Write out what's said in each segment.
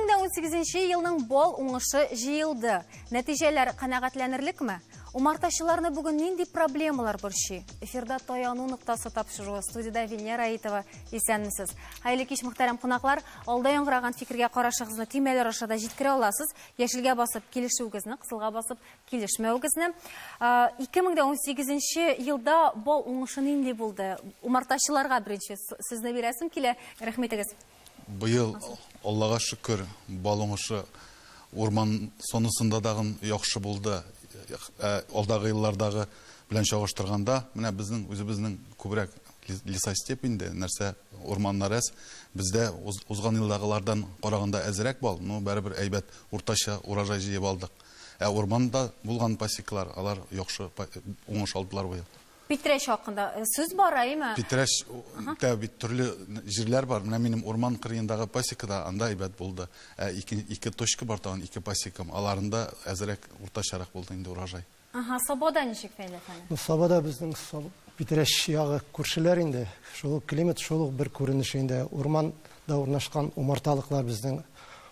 2018 елның бол уңышы жиылды. Нәтижелер қанағатләнерлікме? Умарташыларны бүгін нинди проблемалар борщи? Эфирда тояну нұқтасы тапшыруы. Студияда Венера Аитова есәнмісіз. Хайлы кеш мұхтарам қонақлар, алда яңғыраған фикірге қарашығызны түймелер ашада жеткіре аласыз. Яшілге басып келішугізні, қысылға басып келішмеугізні. 2018 елда бол уңышы нинди болды? Умарташыларға бірінші сізні бересім келе. Рахметіңіз. Бұйыл Аллаға шүкір бал уңышы урман сонысында дағын яқшы болды. Алдағы еллардағы білән шағыштырғанда, міне біздің өзіміздің көбірек лиса степенде нәрсе урманнар әз, бізде узған елдағылардан қарағанда әзірек бал, но бәрібір әйбәт урташа уражай жиып алдық. Урманда болған пасекалар, алар яқшы уңыш алдылар бұйыл. Питреш хақында сөз бар, әйме? Питреш, түрлі жерлер бар. Менің урман қырыйындағы пасекада анда әйбәт болды. Екі точка бар тағын, екі пасекам. Аларында әзірек урташарақ болды енді уражай. Сабада нешік фәйлі фәні? Сабада біздің Питреш яғы көршілер енді, климат шолық бір көрініші енді. Урманда орнашқан умарталықлар біздің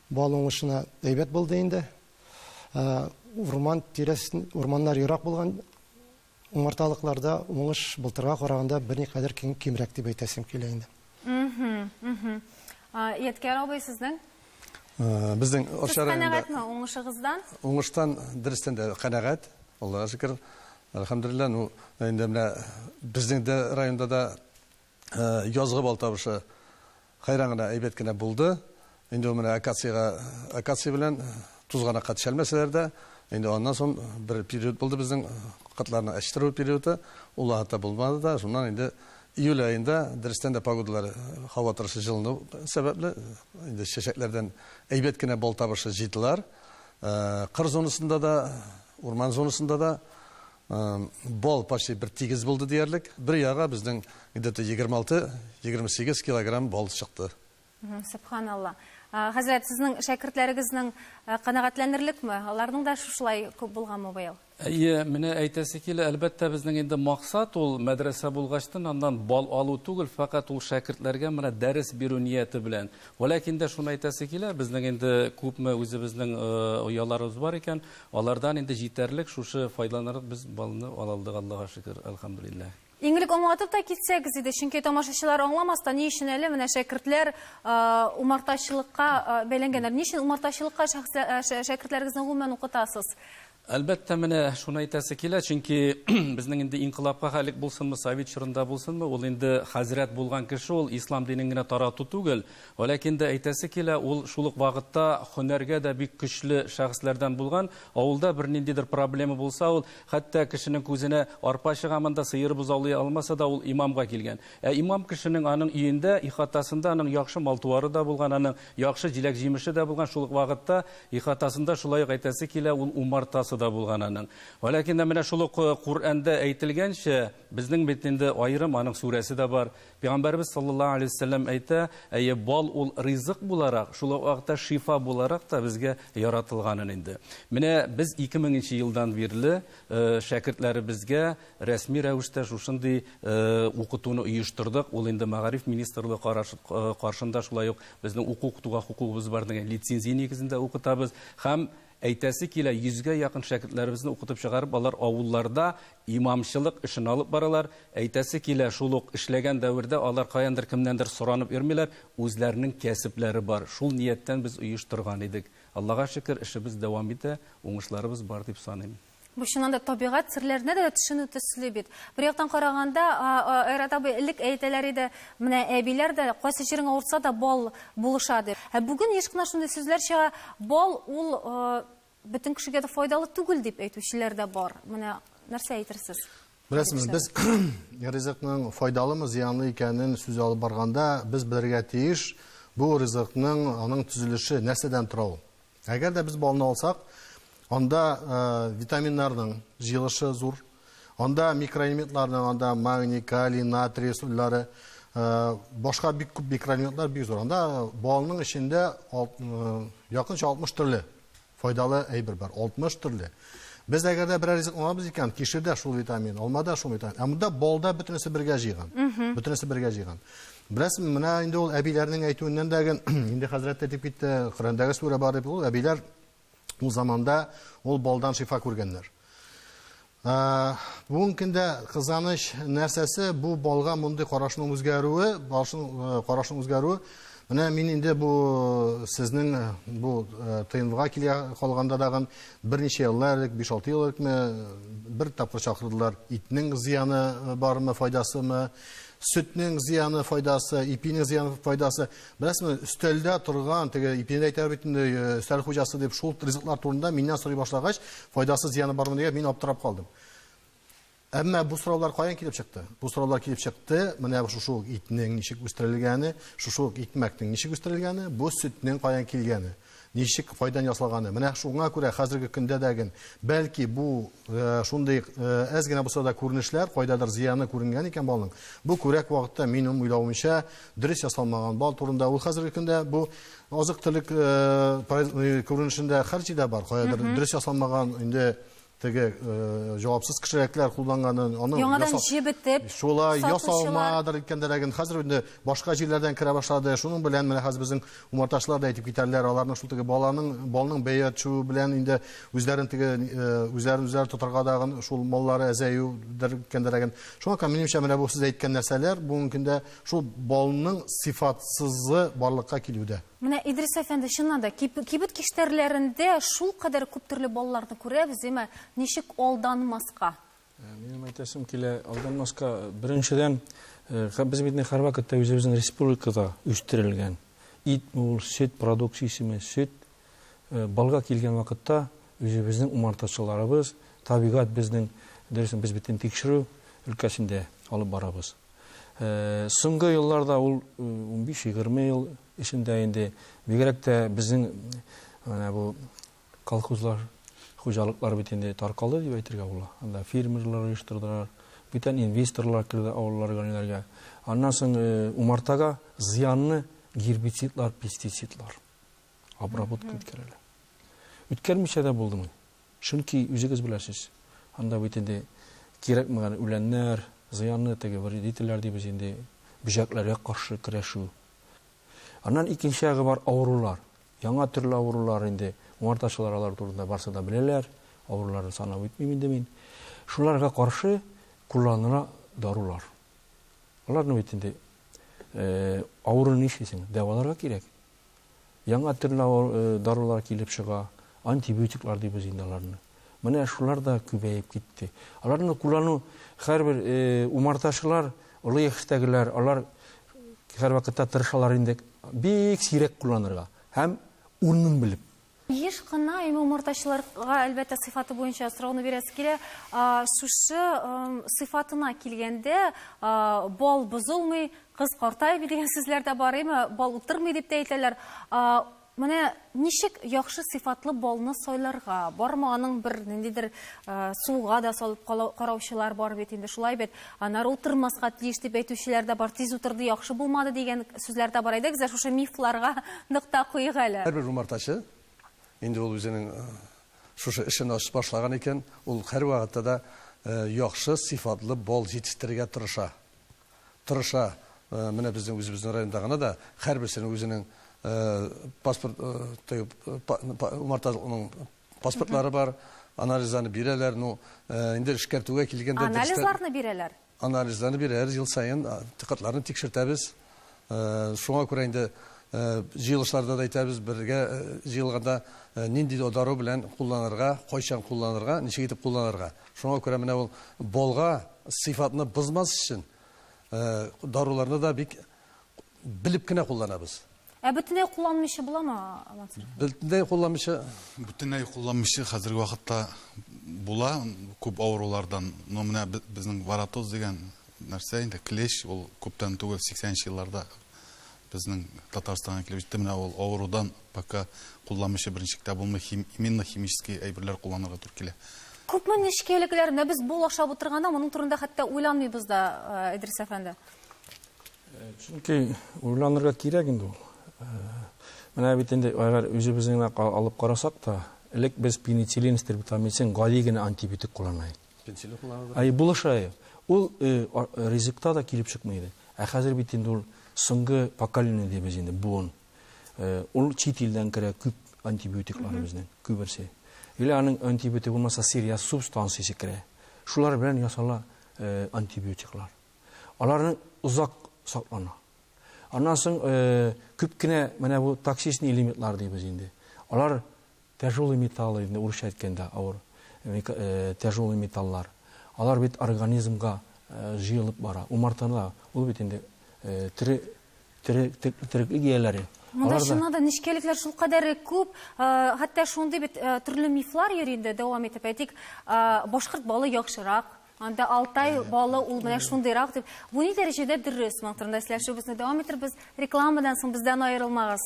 бал оңышына әйбәт болды енді. Урманнар ирақ болған Умарталықларда оңыш бұлтырға қарағанда бірне қадір кемірек деп айтасым келейінді. Еткер абай сіздің? Біздің Сіз қанағат ма оңышығыздан? Оңыштан дұрыстан да қанағат. Аллаға шүкір. Алхамдулилла, біздің де районда да язғы балтабышы қайраңына әйбеткіне болды. Енді өмірі акация білен тұзғана қатыш әлмәселерді. Енді ондан соң бір период болды біздің қатларына әштіру периоды. Ол ағатта болмады да. Сонан енді июль айында дұрыстан да погодалар хауа тұрышы жылыны сәбәплі. Енді шешеклерден әйбеткіне бол табышы жетілар. Қыр зонысында да, урман зонысында да бол почти бір тегіз болды deyerlik. Бір яға біздің 26-28 килограмм бол шықты. Субханалла. Хазірет, сіздің шәкіртлеріңіздің қанағатләнерлік мі? Алардың да шушылай көп болған мы байыл? Мені әйтәсе келі, әлбәттә біздің енді мақсат ол мәдрәсә болғаштын, андан бал алу түгіл, фақат ол шәкіртлерге мына дәріс беру ниеті білән. Оләкин де шуны әйтәсе келі, біздің енді көпмі өзі біздің ұяларымыз бар екен, алардан енді жетерлік шушы файдаланырық біз балыны алалдық, Аллаға шүкір, әлхамдулилlah. Еңгілік оңлатып та кетсегіз еді, шүнке тамашашылар оңламаста, не үшін әлі міне шәкіртлер умарташылыққа бәйленгендер? Не үшін умарташылыққа шәкіртлеріңіздің ғылмен оқытасыз? Әлбәттә менә шуны әйтәсе килә, чөнки безнең инде инқилабка хәлек булсынмы, совет чорында булсынмы, ул инде хәзрәт булган кеше, ул ислам динен генә тарату түгел. Ләкин дә әйтәсе килә, ул шулык вакытта һөнәргә дә бик көчле шәхесләрдән булган. Авылда бер ниндидер проблема булса, ул хәтта кешенең күзенә арпа чыгамында сыер бузалый алмаса да, ул имамга килгән. Имам кешенең аның өендә, ихатасында аның яхшы мал-туары да булган, аның яхшы җиләк-җимеше дә булган. Шулык вакытта ихатасында шулай әйтәсе килә, ул умартасы да булгананың. Валакин менә шул Куръанда әйтелгәнчә, безнең бит инде аерым аның сүрәсе дә бар. Пәйгамбәрбез саллаллаһу алейһи вассалам әйтә, бал ул ризык буларак, шул вакытта шифа буларак та безгә яратылганын инде. Менә без 2000 елдан бирле шәкертләребезгә рәсми рәвештә шушындый укытуны оештырдык. Ул инде Мәгариф министрлыгы каршында шулай ук безнең укытуга хукугыбыз бар дигән лицензия нигезендә укытабыз. Һәм әйтәсе килә 100-гә якын шәкертләребезне укытып чыгарып, алар авылларда имамчылык эшен алып баралар. Әйтәсе килә, шул ук эшләгән дәвердә алар каяндыр кемнәндер соранып йөрмиләр, үзләренең кәсепләре бар. Шул нияттән без оештырган идек. Аллаға шөкер, эшебез дәвам итә, уңышларыбыз бар дип саныйм. Бу шунда табигать серләренә дә төшенү төсле бит. Бер яктан караганда, Айратабы элек әйтәләр иде, менә әбиләр дә кайсы җиреңә урса да бал булыша дип. Бүген еш кына шундый сүзләр чыга, бал ул бөтен кешегә дә файдалы түгел дип әйтүчеләр дә бар. Менә нәрсә әйтерсез? Беләсез, без ризыкның файдалымы, зыянлы икәнен сүз алып барганда, без белергә тиеш, бу ризыкның аның төзелеше нәрсәдән тора ул. Әгәр дә без балны алсак, анда витаминнарның җыелышы зур, анда микроэлементларның, анда магний, калий, натрий суллары, башка бик күп микроэлементлар бик зур. Анда балның эчендә якынча 60 төрле файдалы әйбер бар, 60 төрле. Без әгәр дә берәр ризык алабыз икән, кишердә шул витамин, алмада шул витамин. Ә монда балда бөтенесе бергә җыйган. Бөтенесе бергә җыйган. Беләсезме, менә инде ул әбиләрнең әйтүеннән дә инде хәзрәт әйтеп китте, Коръәндәге сүрә бар дип, ул әбиләр ул заманда ул балдан шифа күргәннәр. Бүгенге көндә кызганыч нәрсәсе бу балга мондый карашның үзгәрүе, карашның үзгәрүе. Менә мин инде бу сезнең бу тыйнлыга килә калганда дагы берничә еллар, 5-6 ел бер тапкыр чакырдылар. Итнең зыяны бармы, файдасымы, сөтнең зыяны, файдасы, ипинең зыяны, файдасы. Беләсезме, өстәлдә торган, теге ипине әйтәр бит инде, өстәл хуҗасы дип шул ризыклар турында миннән сорый башлагач, файдасы, зыяны бармы дигән мин аптырап калдым. Әмма бу сораулар каян килеп чыкты? Бу сораулар килеп чыкты, менә шушы итнең ничек үстерелгәне, шушы итмәкнең ничек үстерелгәне, бу сөтнең каян килгәне, ничек файдан ясалганы. Менә шуңа күрә хәзерге көндә дәген, бәлки бу шундый әз генә булса да күренешләр, кайдадыр зыяны күренгән икән балның. Бу күрәк вакытта минем уйлавымча дөрес ясалмаган бал турында ул хәзерге көндә бу азык-төлек күренешендә хәрҗи дә бар, кайдадыр дөрес ясалмаган инде теге җавапсыз кешеләр кулланганын, аны яңадан җибетеп, шулай ясалмадыр икәнлеген хәзер инде башка җирләрдән керә башлады. Шуның белән менә хәзер безнең умарташлар да әйтеп китәрләр, аларның шул теге балның бәя төшү белән инде үзләрен тотарга дагы шул маллары әзәюдер икәнлеген. Шуңа күрә минемчә менә бу сез әйткән нәрсәләр бүгенге көндә шул балның сифатсызы барлыкка килүдә. Менә Идрис әфәнде, чыннан да кибет киштәрләрендә шул кадәр күп төрле балларны күрәбез, әмма ничек алданмаска? Минем әйтәсем килә, алданмаска. Беренчедән, без бит һәрвакытта үзебезнең республикада үстерелгән ит, ул сөт продукциясеме, сөт балга килгән вакытта үзебезнең умартачыларыбыз, табигать безнең дөресен без битен тикшерү өлкәсендә алып барабыз. Соңгы елларда ул 15-20 ел эчендә инде бигрәк тә безнең бу колхозлар, хуҗалыклар бит инде таркалды дип әйтергә була. Анда фермерлар оештырдылар, бүтән инвесторлар кирде авылларга. Аннан соң умартага зыянны гербицидлар, пестицидлар обработка иткәләр. Үткәрмичә дә булдымы? Чөнки үзегез беләсез, анда бит инде кирәкмәгән үләннәр, зыянны теге вредительләр дибез инде бөҗәкләргә каршы көрәшү. Аннан икенче ягы бар авырулар. Яңа төрле авырулар инде умартачылар алар турында барса да беләләр. Авыруларны санап үтмим инде мин. Шуларга каршы кулланыла дарулар. Аларны бит инде авыру нишлисең, дәваларга кирәк. Яңа төрле дарулар килеп чыга, антибиотиклар дибез инде аларны. Менә шулар да күбәеп китте. Аларны куллану һәрбер умартачылар, олы яшьтәгеләр, алар һәрвакытта тырышалар инде бик сирәк кулланырга һәм урынын белеп. Еш кына умартачыларга әлбәттә сыйфаты буенча сорауны бирәсе килә. Шушы сыйфатына килгәндә бал бозылмый, кыз картай дигән сүзләр дә бар, бал утырмый дип тә әйтәләр. Менә ничек яхшы сыйфатлы балны сайларга? Бармы аның бер ниндидер суга да салып караучылар бар бит инде, шулай бит. Аннары утырмаска тиеш дип әйтүчеләр дә бар, тиз утырды, яхшы булмады дигән сүзләр дә бар. Әйдәгез, шушы мифларга ныкта куйык әле. Һәрбер умартачы инде ул үзенең шушы эшен ачып башлаган икән, ул һәр вакытта да яхшы сыйфатлы бал җитештерергә тырыша. Менә безнең үзебезнең райондагы да һәрберсенең үзенең паспорт умартачылыкның паспортлары бар, анализларны бирәләр, инде эшкәртүгә килгәндә анализларны бирәләр. Анализларны бирәләр, ел саен тикатларны тикшертәбез. Шуңа күрә инде җыелышларда да әйтәбез, бергә җыелганда нинди дару белән кулланырга, кайчан кулланырга, ничек итеп кулланырга. Шуңа күрә менә ул балга сыйфатны бозмас өчен даруларны да бик белеп кенә кулланабыз. Бөтенләй кулланмыйча буламы? Бөтенләй кулланмыйча хәзерге вакытта була, күп авырулардан. Менә безнең варатоз дигән нәрсә инде, клещ, ул күптән түгел 80нче елларда безнең Татарстанга килеп җитте. Менә ул авырудан пока кулланмыйча беренчектә булмый, именно химический әйберләр кулланырга туры килә. Күпме нечкәлекләрне без бул ашап утырганда, моның турында хәтта уйланмыйбыз да, Идрис әфәнде. Чөнки уйланырга кирәк инде ул. Менә бит инде әгәр үзебезнең алып карасак та, элек без пенициллин, стербитамицин, гади генә антибиотик кулланайбыз. Пенициллин кулланабыз. Булышай. Ул ризыкта да килеп чыкмый иде. Хәзер бит инде ул соңғы поколение дейбіз енді буын. Ол чит елден кірі көп антибиотиклары бізден, көбірсе. Или аның антибиотик болмаса серия субстанциясы кірі. Шулар білән ясала антибиотиклар. Аларның ұзақ саклана. Аннан соң көп кенә менә бу токсичный элементлар дейбез инде. Алар тяжелый металлы инде урысча әйткәндә авыр тяжелый металлар. Алар бит организмга җыелып бара. Умартада ул бит инде тереклек ияләре. Монда шунда нишкәлекләр шул кадәр күп, хәтта шундый бит төрле мифлар йөри инде дәвам итеп әйтик, башкорт балы яхшырак, анда Алтай балы ул менә шундыйрак дип. Бу ни дәрәҗәдә дөрес? Мактырында сөйләшүбезне дәвам иттербез. Рекламадан соң бездән аерылмагыз.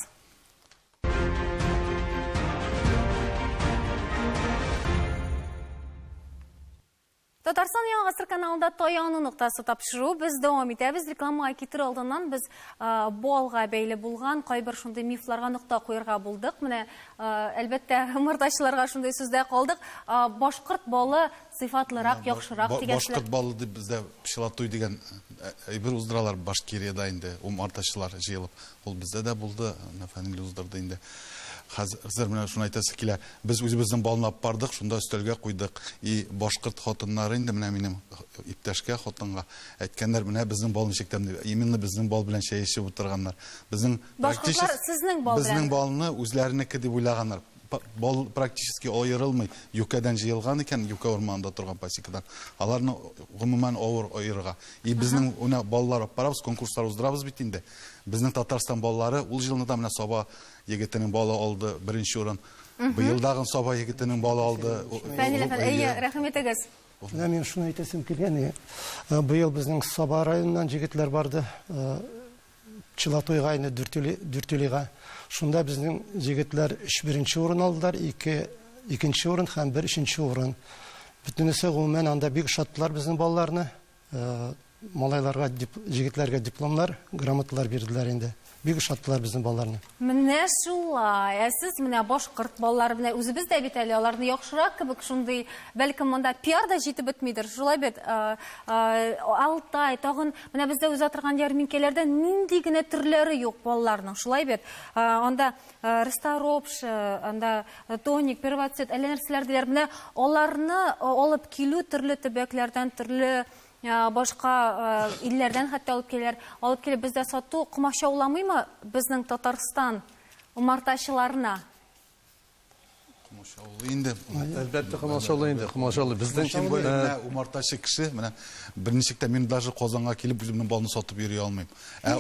Татарстан Яңа Гасыр каналында Таяну нуктасы тапшыру. Без дәвам итәбез. Рекламага китер алдыннан без балга бәйле булган кайбер шундый мифларга нукта куярга булдык. Менә әлбәттә умартачыларга шундый сүздә калдык. Башкорт балы сыйфатлырак, яхшырак дигән. Башкорт балы дип бездә пчелатуй дигән әйбер уздыралар Башкириядә инде умартачылар җыелып. Ул бездә дә булды, фәниле уздырды инде. Хәзер менә шуны әйтәсе килә. Без үзебезнең балны алып бардык, шунда өстәлгә куйдык. И башкорт хатыннары инде менә минем иптәшкә хатынга әйткәннәр, менә безнең бал ничектән дип. Именно безнең бал белән чәй эчеп утырганнар. Безнең башкортлар сезнең бал белән. Безнең балны үзләренеке дип уйлаганнар. Бал практически аерылмый. Юкадан җыелган икән, Юка орманында торган пасекадан. Аларны гомумән авыр аерга. И безнең уна баллар апарабыз, конкурслар уздырабыз бит инде. Безнең Татарстан баллары ул җылны да менә Саба егетенең балы алды, беренче урын. Быел дагы Саба егетенең балы алды. Фәнил әфәнди, рәхмәт итегез. Мен шуны әйтәсем килгән. Быел безнең Саба районыннан җегетләр барды. Чилатойга инде Дүртөлегә. Шунда безнең җегетләр 3 урын алдылар, 2 урын һәм 1 урын. Бөтенесе гомумән анда бик шатлар безнең балаларны. Малайларга җегетләргә дипломнар, грамоталар бирделәр инде. Бик шатлар безнең балаларны. Менә шулай. Сез менә башкорт балалары белән үзебез дә бит әле аларны яхшырак кебек шундый, бәлкем монда пиар да җитеп бетмидер. Шулай бит. Алтай, тагын менә бездә үзә торган ярминкәләрдә нинди генә төрләре юк балаларның. Шулай бит. Анда ресторопш, анда тоник, первоцвет, әллә нәрсәләр диләр. Менә аларны алып килү төрле төбәкләрдән, төрле башка илләрдән хәтта алып килеп бездә сату комачауламыймы безнең Татарстан умартачыларына? Комачаулый инде. Әлбәттә комачаулый инде. Комачаулый бездән умартачы кеше менә берничектә мин даже Казанга килеп үземнең балны сатып йөри алмыйм.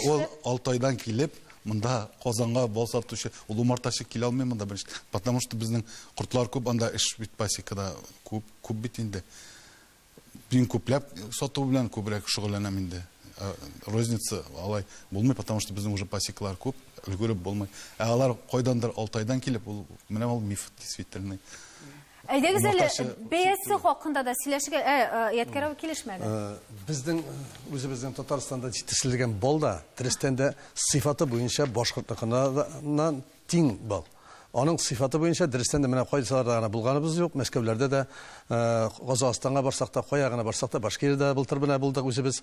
Ул Алтайдан килеп монда Казанга бал сатучы, ул умартачы килә алмый монда беренче. Потому что безнең кортлар күп, анда эш бит пасекада күп бит инде. Бин күпләп сату белән күбрәк шөгыльләнәм инде. Розница алай булмый, потому что безнең уже пасекалар күп, өлгереп булмый. Алар кайдандыр Алтайдан килеп, ул менә ул миф действительно. Әйдәгез әле бәясе хакында да сөйләшергә яткәрәү килешмәде. Безнең үзебезнең Татарстанда җитештерелгән бал да Тристәндә сыйфаты буенча башкортлыкыннан тиң бал. Аның сыйфаты буенча дөрестән дә менә кайсыларда гына булганыбыз юк. Мәскәүләрдә дә, Казакъстанга барсак та, кая гына барсак та, Башкириядә былтыр белән булдык үзебез.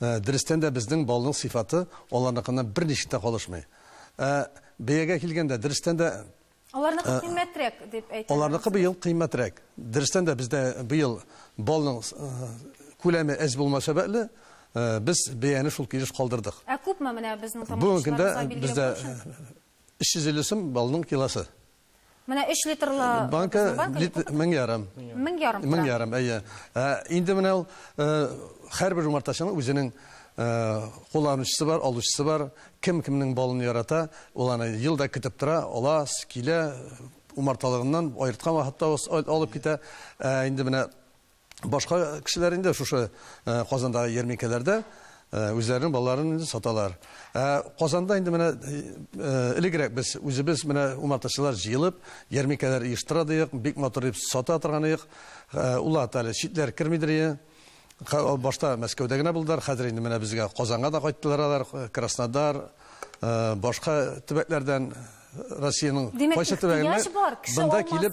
Дөрестән дә безнең балның сыйфаты аларныкыннан берничә тә калышмый. Бәягә килгәндә дөрестән дә аларныкы кыйммәтрәк дип әйтәләр. Аларныкы быел кыйммәтрәк. Дөрестән дә бездә быел балның күләме әз булмаса бәле, без бәяне шул килеш калдырдык. Күпме менә безнең тамашачыларга бездә 350 сум балның килосы. Менә 3 литрлы банка 1000 1000 әйе. Инде менә ул һәрбер умартачының үзенең кулланучысы бар, алучысы бар. Кемнең балын ярата, ул аны елда көтеп тора, ала, килә, умарталыгыннан аерткан вакытта алып китә. Инде менә башка кешеләр инде шушы Казандагы ярминкәләрдә үзләренең балларын саталар. Казанда инде менә элегрәк без үзебез менә умартачылар җыелып, ярминкәләр оештырадык, бик матур дип сата торганык. Улар әле читләр кермидер. Башта Мәскәүдә генә булдылар, хәзер инде менә безгә Казанга да кайттылар алар, Краснодар, башка төбәкләрдән Россиянең кайсы төбәгенә монда килеп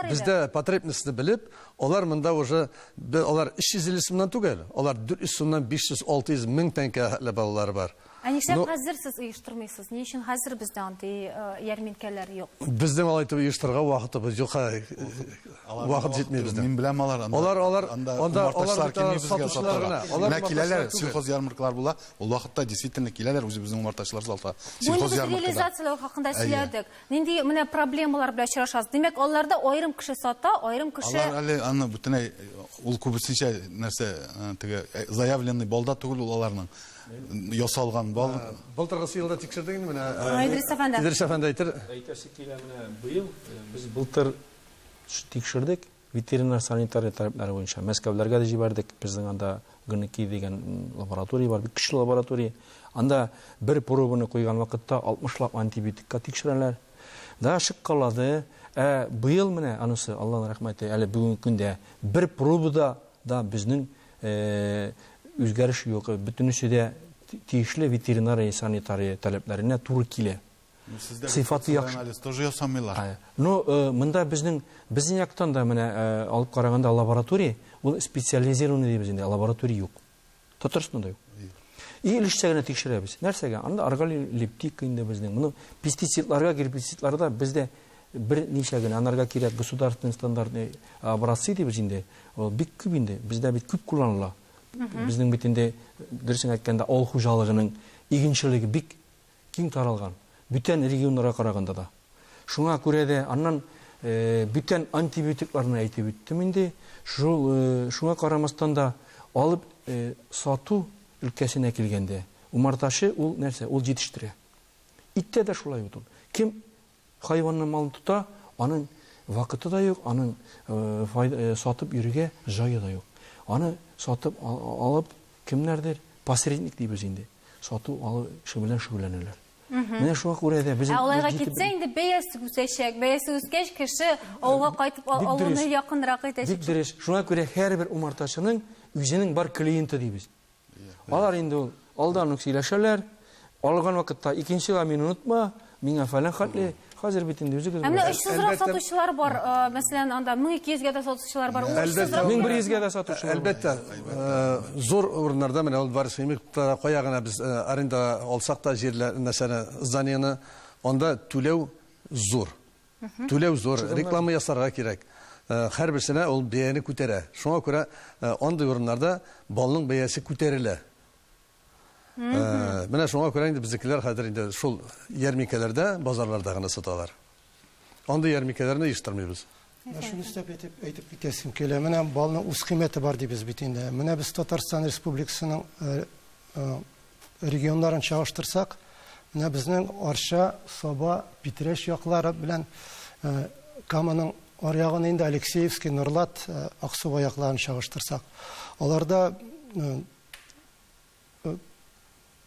бездә потребностьны белеп, алар монда уже алар 350 сумнан түгел, алар 400 сумнан 500-600 мең тәңкә балалары бар. Нишләп хәзер сез оештырмыйсыз? Ни өчен хәзер бездә андый ярминкәләр юк? Безнең алай итеп оештырырга вакытыбыз юк. Вакыт җитмәй безнең. Мин беләм алар. Менә киләләр, сельхоз ярмаркалар була. Ул вакытта действительно киләләр үзебезнең умартачылар залта. Сельхоз ярмаркалар. Реализациялау хакында сөйләдек. Нинди менә проблемалар белән очрашасыз? Димәк, аларда аерым кеше сата, аерым кеше... Алар әле аны бөтенләй ул күбесенчә нәрсә теге заявленный балда түгел ул аларның. Ясалган бал. Былтыргы елда тикшердек инде менә. Идрис әфәнде. Идрис әфәнде әйтер. Әйтәсе килә менә быел без былтыр тикшердек ветеринар санитария таләпләре буенча Мәскәүләргә дә җибәрдек. Безнең анда ГНК дигән лаборатория бар, бик көчле лаборатория. Анда бер пробаны куйган вакытта 60лап антибиотикка тикшерәләр. Да шыккалады. Быел менә анысы Аллаһның рәхмәте, әле бүгенге көндә бер пробада да безнең үзгәреш юк. Бөтенесе дә тиешле ветеринария санитария таләпләренә туры килә. Сыйфаты яхшы. Анализ тоже ясамыйлар. Но монда безнең яктан да менә алып караганда лаборатория, ул специализированный дибез, лаборатория юк. Татарстанда юк. И илешчә генә тикшерәбез. Нәрсәгә? Анда органолептик инде безнең. Моны пестицидларга, гербицидларда бездә бер ничә генә анарга кирәк государственный стандартный образцы дибез инде. Ул бик күп инде. Бездә бит күп кулланыла. Безнең бит инде дөресен әйткәндә авыл хуҗалыгының игенчелеге бик киң таралган. Бүтән регионнарга караганда да. Шуңа күрә дә аннан бүтән антибиотикларны әйтеп үттем инде. Шуңа карамастан да алып сату өлкәсенә килгәндә умартачы ул нәрсә? Ул җитештерә. Иттә дә шулай ут. Кем хайванны малын тута, аның вакыты да юк, аның сатып йөрергә җае да юк. Аны сатып алып кемнәрдер посредник дибез инде. Сату алып белән шөгыльләнәләр. Менә шуңа күрә дә безнең Алайга китсә инде бәясе үсәчәк. Бәясе үскәч кеше авылга кайтып алуны якынрак итәчәк. Бик дөрес. Шуңа күрә һәрбер умартачының үзенең бар клиенты дибез. Алар инде алдан ук сөйләшәләр. Алган вакытта икенчегә мин онытма, миңа фәлән хәтле. Хәзер бит инде үзегез. Менә 300 сатучылар бар. Мәсәлән, анда 1200-гә дә сатучылар бар. 1100-гә дә сатучылар. Әлбәттә, зур урыннарда менә ул бар сыймыктара кая гына без аренда алсак та җирләр, мәсәлән, зданияны, анда түләү зур. Түләү зур, реклама ясарга кирәк. Һәрберсенә ул бәяне күтәрә. Шуңа күрә андый урыннарда балның бәясе күтәрелә. Менә шуңа күрә инде безнекеләр хәзер инде шул ярминкәләрдә, базарларда гына саталар. Андый ярминкәләрне оештырмыйбыз. Шуны өстәп әйтеп китәсем килә. Менә балның үз кыйммәте бар дибез бит инде. Менә без Татарстан Республикасының регионнарын чагыштырсак, менә безнең Арча, Саба, Питрәш яклары белән Каманың аръягын инде Алексеевский, Норлат, Аксубай якларын чагыштырсак, аларда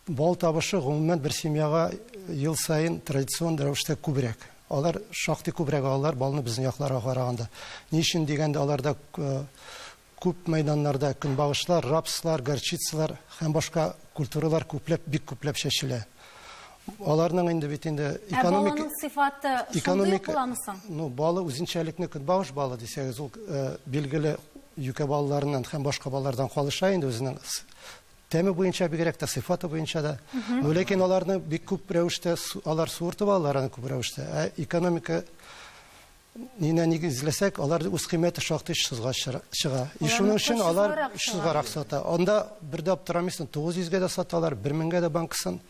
бал табышы гомумән бер семьяга ел сайын традицион рәвештә күбрәк. Алар шактый күбрәк алалар балны безнең якларга караганда. Ни өчен дигәндә аларда күп мәйданнарда көнбагышлар, рапслар, горчицалар һәм башка культуралар бик күпләп чәчелә. Аларның инде бит инде экономик сыйфаты шундый куламысың? Ну, балы үзенчәлекне көнбагыш балы дисәгез, ул билгеле юкә балларыннан һәм башка баллардан калыша инде үзенең тәме буенча бигрәк тә сыйфаты буенча да. Ләкин аларны бик күп рәвештә алар суырты балларын күп рәвештә. Экономика нинә нигезләсәк, алар үз кыйммәте шактый чыга. Шуның өчен алар шугарак сата. Анда бердә аптырамыйсың, 900-гә дә саталар, 1000-гә дә банксын.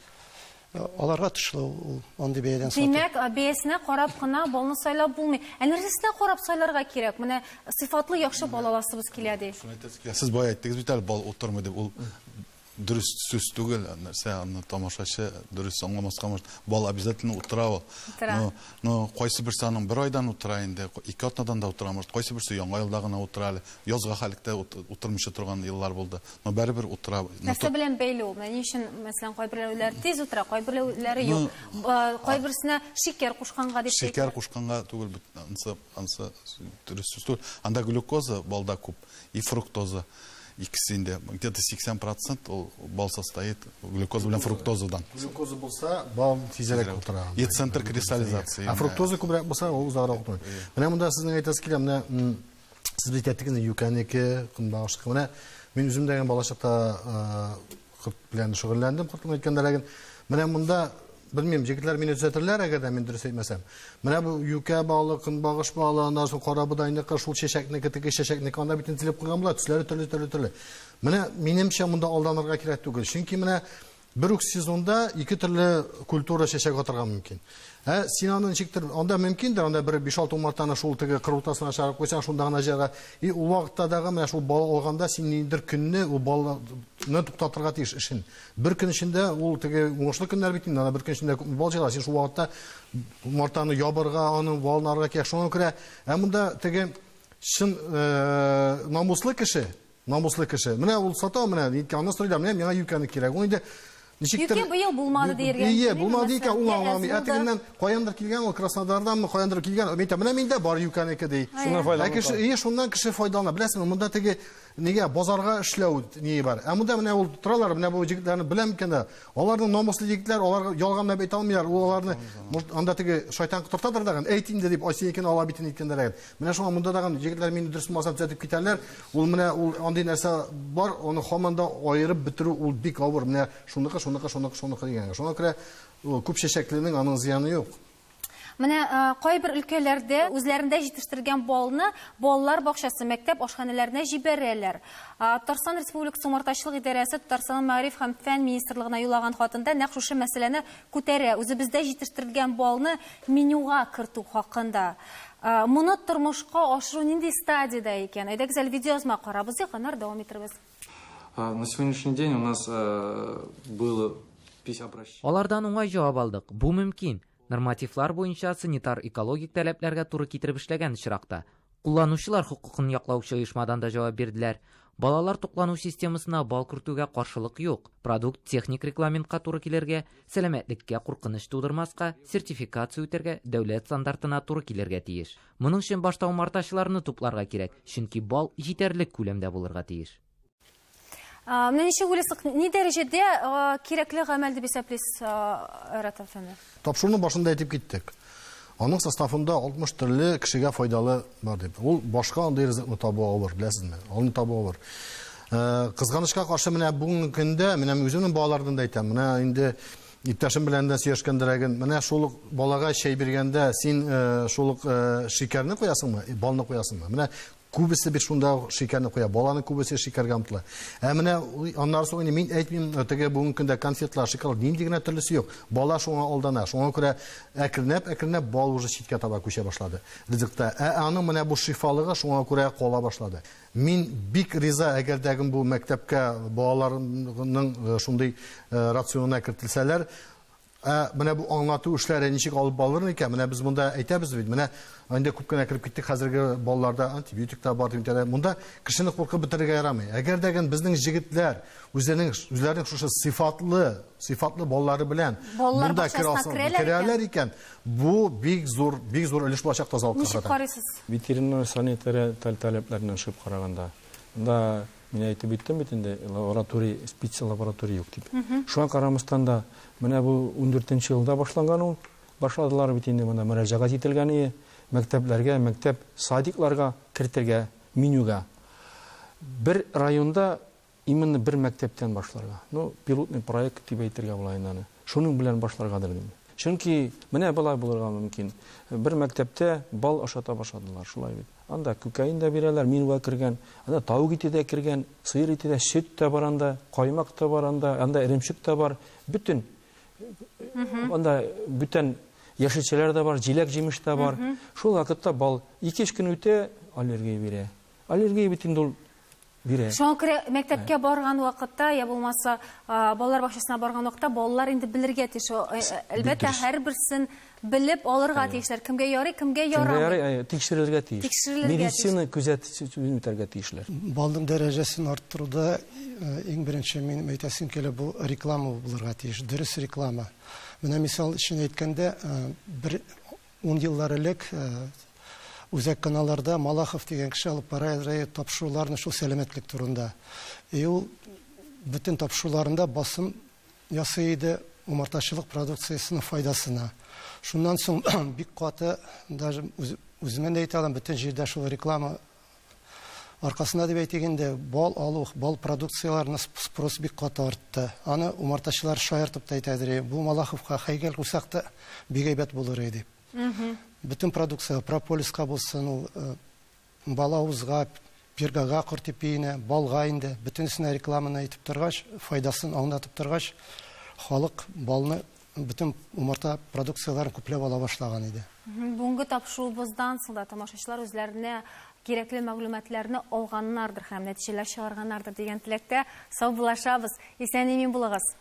Аларга тышлы андый бәядән сату. Димәк, бәясенә карап кына балны сайлап булмый. Нәрсәсенә карап сайларга кирәк? Менә сыйфатлы яхшы бал аласыбыз килә ди. Сез бая әйттегез бит әле бал утырмый дип. Ул дөрес сүз түгел. Нәрсә аны тамашачы дөрес аңламаска мөмкин. Бал обязательно утыра. Но кайсы бер саның бер айдан утыра инде, 2 атнадан да утыра. Кайсы берсе яңа елда гына утыра әле. Язга хәлектә утырмыйча торган еллар булды. Но бәрбер утыра. Нәрсә белән бәйле ул? Ни өчен, мәсәлән, кайберләре тиз утыра, кайберләре юк. Кайберсенә шикәр кушканга дип. Шикәр кушканга түгел бит. Ансы дөрес сүз түгел. Анда глюкоза балда күп, и фруктоза. Икесінде где-то 80% ол бал состоит глюкоза белән фруктозадан. Глюкоза булса, бал тизрәк утыра. Центр кристаллизация. Фруктоза күбрәк булса, ул узарак утыра. Менә монда сезнең әйтәсез килә, менә сез әйттегез, юкәнеке, көнбагышлык. Менә мин үзем дигән балачакта корт белән шөгыльләндем, кортның әйткәннәрен. Менә монда белмим, җегетләр мине төзәтерләр, әгәр дә мин дөрес әйтмәсәм. Менә бу юкә балы, көнбагыш балы, аннан соң кара бодайныкы, шул чәчәкнеке, теге чәчәкнеке, анда битен тилеп куйган була, төсләре төрле. Менә минемчә монда алданырга кирәк түгел. Чөнки менә бер үк сезонда ике төрле культура чәчәк атырга мөмкин. Син аны ничектер, анда мөмкиндер, анда бер 5-6 умартаны шул теге кырылтасына чыгарып куйсаң, шунда гына җыярга. И ул вакытта дагы менә шул бал алганда син ниндидер көнне ул балны туктатырга тиеш эшен. Бер көн эчендә ул теге уңышлы көннәр бит инде, анда бер көн эчендә бал җыйла. Син шул вакытта умартаны ябырга, аның балын арга кирәк. Шуңа күрә, монда теге шын намуслы кеше, менә ул сата, менә аны сорыйлар, менә миңа юкәне кирәк. Ул инде Юкә быел булмады диергә. Булмады икән, ул аңламый. Әтегеннән каяндыр килгән, ул Краснодарданмы, каяндыр килгән. Менә миндә бар юкәнеке ди. Шуннан файдалана. Шуннан кеше файдалана. Беләсеңме, монда теге нигә базарга эшләү ни бар. Монда менә ул торалар, менә бу җегетләрне беләм икән дә. Аларның намуслы җегетләр, алар ялган дип әйтә алмыйлар. Аларны анда теге шайтан тортадыр дагы. Әйт инде дип, айсы икән ала битен иткәндәр. Менә шуңа монда дагы җегетләр мине дөрес булмаса төзәтеп китәләр. Ул менә ул андый нәрсә бар, аны һаман да аерып бетерү ул бик авыр. Менә шуныкы дигән. Шуңа күрә күп чәчәкленең аның зыяны юк. Менә кайбер өлкәләрдә үзләрендә җитештергән балны балалар бакчасы, мәктәп ашханәләренә җибәрәләр. Татарстан Республикасы Умартачылык идарәсе Татарстан Мәгариф һәм фән министрлыгына юллаган хатында нәкъ шушы мәсьәләне күтәрә. Үзебездә җитештергән балны менюга кертү хакында. Моны тормышка ашыру нинди стадияда икән? Әйдәгез әле видеозма карабыз, якыннар дәвам иттербез. На сегодняшний день у нас было 50 обращений. Алардан уңай җавап алдык. Бу мөмкин. Нормативлар буенча санитар-экологик таләпләргә туры китереп эшләгән очракта. Кулланучылар хукукын яклаучы оешмадан да җавап бирделәр. Балалар туклану системасына бал кертүгә каршылык юк. Продукт техник регламентка туры килергә, сәламәтлеккә куркыныч тудырмаска, сертификация үтәргә, дәүләт стандартына туры килергә тиеш. Моның өчен башта умартачыларны тупларга кирәк, чөнки бал җитәрлек күләмдә булырга тиеш. Менә ничек уйлыйсыз, ни дәрәҗәдә кирәкле гамәл дип исәплисез, Айрат әфәнде? Тапшыруны башында әйтеп киттек. Аның составында 60 төрле кешегә файдалы бар дип. Ул башка андый ризыкны табуга авыр, беләсезме? Аны табуга авыр. Кызганычка каршы менә бүгенге көндә, менә үземнең балалардан да әйтәм, менә инде иптәшем белән дә сөйләшкәндәрәген, менә шул балага чәй биргәндә син шул шикәрне куясыңмы, балны куясыңмы? Менә күбесе бит шунда шикәрне куя, баланы күбесе шикәргә омтыла. Менә аннан соң мин әйтмим, теге бүгенге көндә конфетлар, шоколад нинди генә төрлесе юк. Бала шуңа алдана. Шуңа күрә әкренләп бал уже читкә таба күчә башлады. Ризыкта. Аның менә бу шифалыгы шуңа күрә кала башлады. Мин бик риза, әгәрдәген бу мәктәпкә балаларның шундый рационына кертелсәләр, менә бу аңлату эшләре ничек алып барылыр икән? Менә без монда әйтәбез бит. Менә инде күп кенә кирип киттек, хәзерге балаларда антибиотиктар бар дип әйтәләр. Монда кешене куркып бетерергә ярамый. Әгәрдәген безнең җегетләр үзләренең шушы сыйфатлы балалары белән монда керәләр икән, бу бик зур өлеш булачак тазалыкка. Ничек карыйсыз? Ветеринар санитария таләпләренә чыгып караганда, монда мин әйтеп биттем бит инде, лаборатория, специаль лаборатория юк дип. Шуңа карамастан да менә бу 14нче елда башланган ул, башладылар бит инде монда мөрәҗәгать ителгән, мәктәпләргә, мәктәп садикларга кертергә, менюга. Бер районда именно бер мәктәптән башларга. Пилотный проект дип әйтергә була инде аны. Шуның белән башларгадыр дим. Чөнки менә булай булырга мөмкин. Бер мәктәптә бал ашата башладылар, шулай бит. Анда күкәен дә бирәләр, менюга кергән, анда тауык ите дә кергән, сыер ите дә, сөт тә бар анда, каймак та бар анда иремчек тә бар, бүтән. Анда бүтән яшелчәләр дә бар, җиләк җимеш тә бар. Шул вакытта бал 2-3 көн үтә аллергия бирә. Аллергия бит инде ул бирә. Шуңа күрә мәктәпкә барган вакытта, я булмаса балалар бакчасына барган вакытта балалар инде белергә тиеш. Әлбәттә һәрберсен белеп алырга тиешләр. Кемгә ярый, кемгә ярамый. Тикшерергә тиеш. Медицина күзәтүен үтәргә тиешләр. Балның дәрәҗәсен арттыруда иң беренче мин әйтәсем килә, бу реклама булырга тиеш, дөрес реклама. Менә мисал өчен әйткәндә, бер 10 еллар элек үзәк каналларда Малахов дигән кеше алып бара тапшыруларны шул сәламәтлек турында. Ул бүтән тапшыруларында басым ясый иде умартачылык продукциясының файдасына. Шуннан соң бик каты, даже үземә дә әйтә алам, бүтән җирдә шул реклама Аркасында дип әйтегәндә, бал алу, бал продукцияларына спрос бик каты артты. Аны умартачылар шаяртып та әйтәдер, бу Малаховка хәйгәл кусак та бик әйбәт булыр иде. Бөтен продукция, прополиска булсын, балавызга, пергага кортепине, балга инде, бөтенсенә рекламаны әйтеп торгач, файдасын аңлатып торгач, халык балны бөтен умарта продукцияларын күпләп ала башлаган иде. Бүгенге тапшыруыбыздан соң да тамашачылар үзләренә кирәкле мәгълүматларны алганнардыр һәм нәтиҗәләр чыгарганнардыр дигән теләктә сау булашабыз. Исән-имин булыгыз.